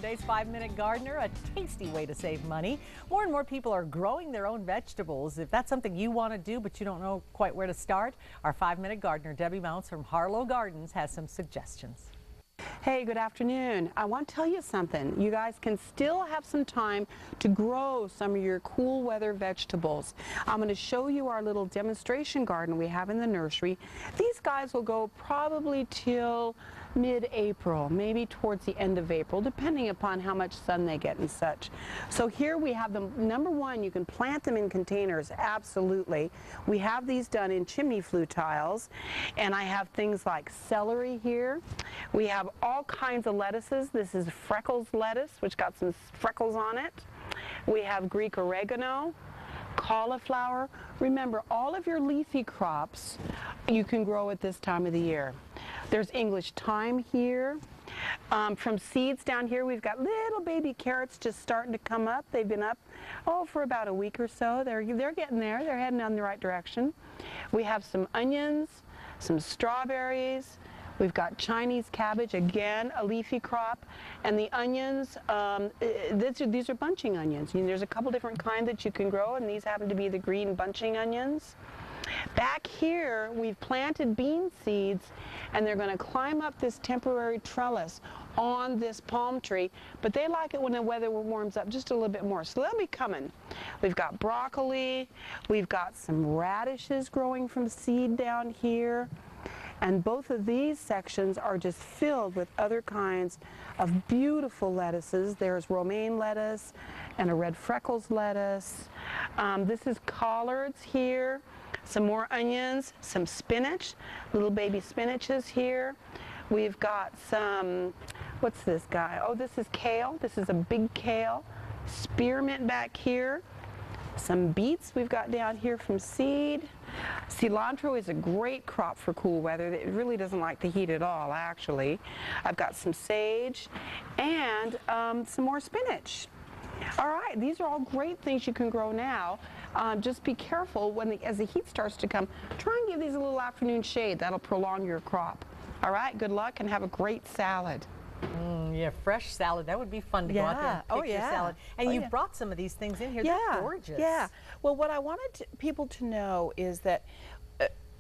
today's 5-Minute Gardener, a tasty way to save money. More and more people are growing their own vegetables. If that's something you want to do but you don't know quite where to start, our 5-Minute Gardener, Debbie Mounts from Harlow Gardens, has some suggestions. Hey, good afternoon. I want to tell you something. You guys can still have some time to grow some of your cool weather vegetables. I'm going to show you our little demonstration garden we have in the nursery. These guys will go probably till mid-April, maybe towards the end of April, depending upon how much sun they get and such. So here we have them. Number one, you can plant them in containers, absolutely. We have these done in chimney flue tiles, and I have things like celery here. We have all kinds of lettuces. This is Freckles lettuce, which got some freckles on it. We have Greek oregano, cauliflower. Remember, all of your leafy crops you can grow at this time of the year. There's English thyme here. From seeds down here, we've got little baby carrots just starting to come up. They've been up, for about a week or so. They're getting there. They're heading in the right direction. We have some onions, some strawberries. We've got Chinese cabbage, again, a leafy crop. And the onions, these are bunching onions. There's a couple different kinds that you can grow, and these happen to be the green bunching onions. Back here, we've planted bean seeds, and they're going to climb up this temporary trellis on this palm tree, but they like it when the weather warms up just a little bit more, so they'll be coming. We've got broccoli, we've got some radishes growing from seed down here, and both of these sections are just filled with other kinds of beautiful lettuces. There's romaine lettuce and a red freckles lettuce. This is collards here. Some more onions, some spinach, little baby spinaches here. We've got some, what's this guy? Oh, this is kale. This is a big kale. Spearmint back here. Some beets we've got down here from seed. Cilantro is a great crop for cool weather. It really doesn't like the heat at all, actually. I've got some sage and some more spinach. All right, these are all great things you can grow now. Just be careful as the heat starts to come. Try and give these a little afternoon shade. That'll prolong your crop. All right, good luck and have a great salad. Yeah, fresh salad. That would be fun to go out there and pick your salad. And you've brought some of these things in here. They're gorgeous. Yeah. Well, what I wanted people to know is that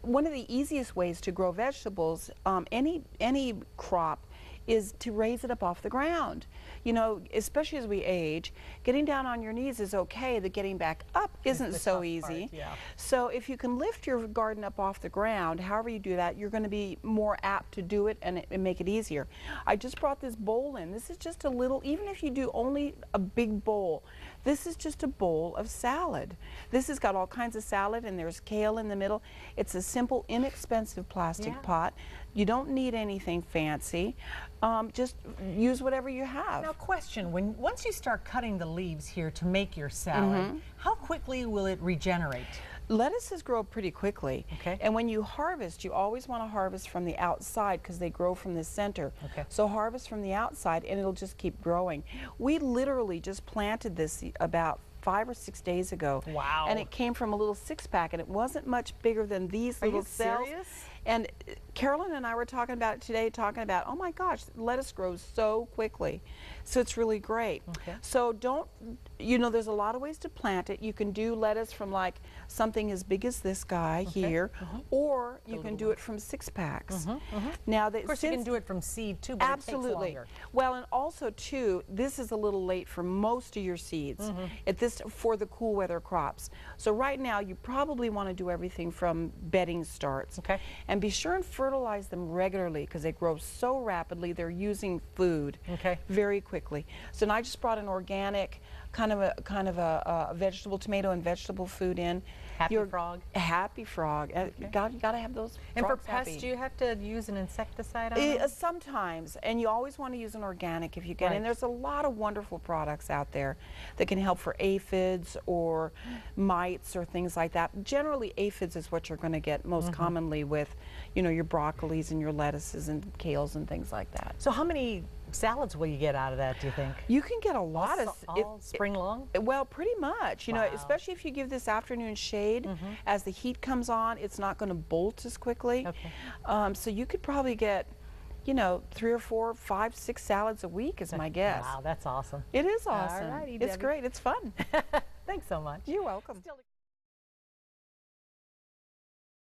one of the easiest ways to grow vegetables, any crop, is to raise it up off the ground. You know, especially as we age, getting down on your knees is okay. The getting back up isn't so easy. So if you can lift your garden up off the ground, however you do that, you're going to be more apt to do it and make it easier. I just brought this bowl in. This is just a little, even if you do only a big bowl, this is just a bowl of salad. This has got all kinds of salad, and there's kale in the middle. It's a simple, inexpensive plastic pot. You don't need anything fancy. Just use whatever you have. Now, question, once you start cutting the leaves here to make your salad, how quickly will it regenerate? Lettuces grow pretty quickly. Okay. And when you harvest, you always want to harvest from the outside because they grow from the center. Okay. So harvest from the outside and it'll just keep growing. We literally just planted this about 5 or 6 days ago. Wow. And it came from a little 6-pack, and it wasn't much bigger than these little cells. Are you serious? And Carolyn and I were talking about it today, oh my gosh, lettuce grows so quickly. So it's really great. Okay. So there's a lot of ways to plant it. You can do lettuce from like something as big as this guy here, or you can do it from 6-packs. Now, of course, you can do it from seed too, but it takes longer. Well, and also too, this is a little late for most of your seeds for the cool weather crops. So right now, you probably want to do everything from bedding starts. Okay. And be sure and fertilize them regularly because they grow so rapidly. They're using food very quickly. So now I just brought an organic kind of a vegetable, tomato and vegetable food in. Happy Frog. Happy Frog. You gotta have those. And for pests, do you have to use an insecticide on them? Sometimes, and you always want to use an organic if you can. And there's a lot of wonderful products out there that can help for aphids or mites or things like that. Generally, aphids is what you're going to get most commonly with, your broccolis and your lettuces and kales and things like that. So how many salads will you get out of that, do you think? You can get a lot all spring long? Well, pretty much. Especially if you give this afternoon shade, as the heat comes on, it's not going to bolt as quickly. Okay. So you could probably get you know, 3 or 4, 5, 6 salads a week is my guess. Wow, that's awesome. It is awesome. All righty, it's Debbie. great. It's fun. Thanks so much. You're welcome.